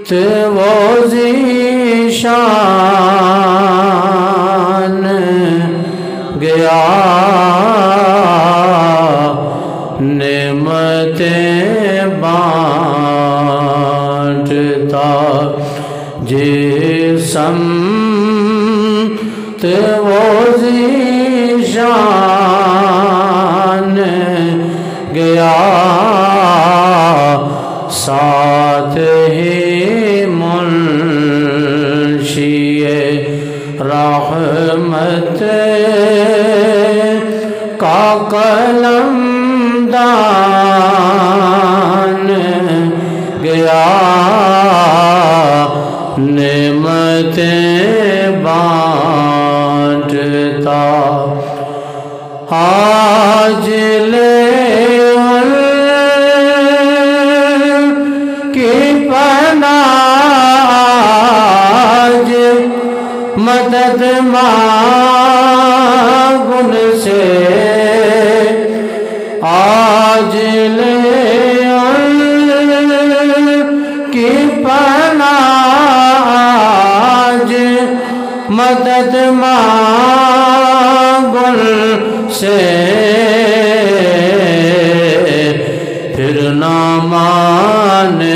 وہ ذیشان گیا نعمتیں بانٹتا جس سمت وہ ذیشان گیا ساتھ ہی منشی رحمت کا قلم دان گیا نعمتیں بانٹتا آج لے ان کی پناہ آج مدد مانگ ان سے آج لے ان کی پناہ آج مدد مانگ ان سے پھر نہ مانیں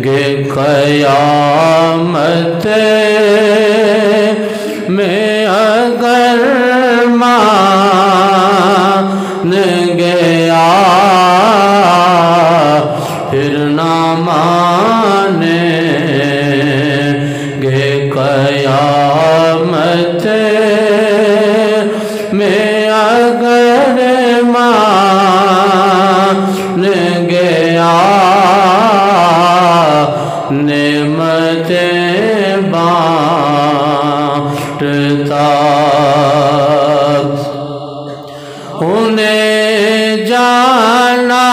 گے قیامت میں اگر مان گیا پھر نہ مانیں گے قیامت میں اگر مان گیا نعمتیں بانٹتا انہیں جانا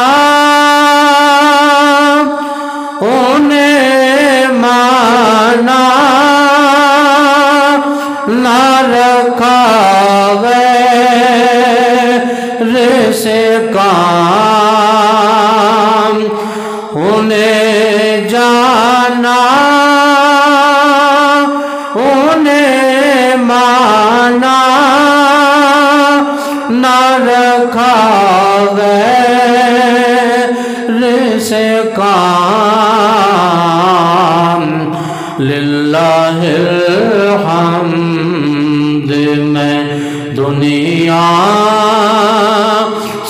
انہیں مانا نہ رکھا غیر سے کام انہیں جانا انہیں مانا نہ رکھا غیر سے کام للہ الحمد میں دنیا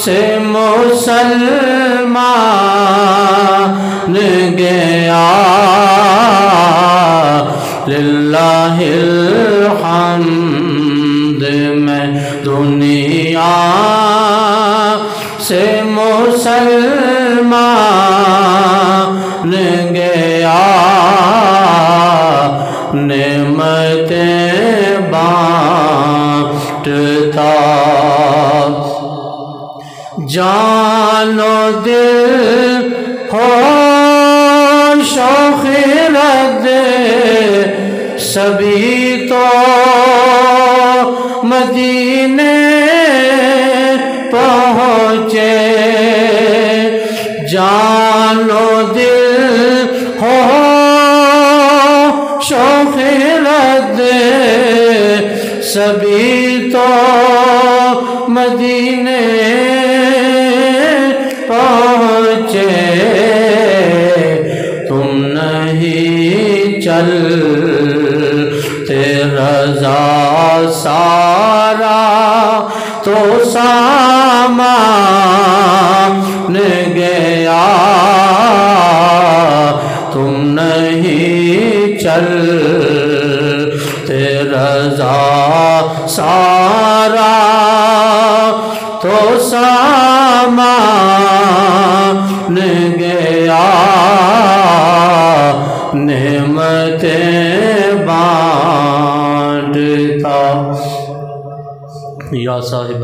سے مسلمان گیا للہ الحمد میں دنیا سے مسلمان گیا نعمتیں بانٹتا جان و دل ہوش و خرد سبھی تو مدینے پہنچے جان و دل ہوش و خرد سبھی تو مدینے پہنچے تم نہیں چلتے رضا سارا تو سامان گیا تم نہیں چلتے رضا سارا تو سامان گیا نعمتیں بانٹتا یا صاحب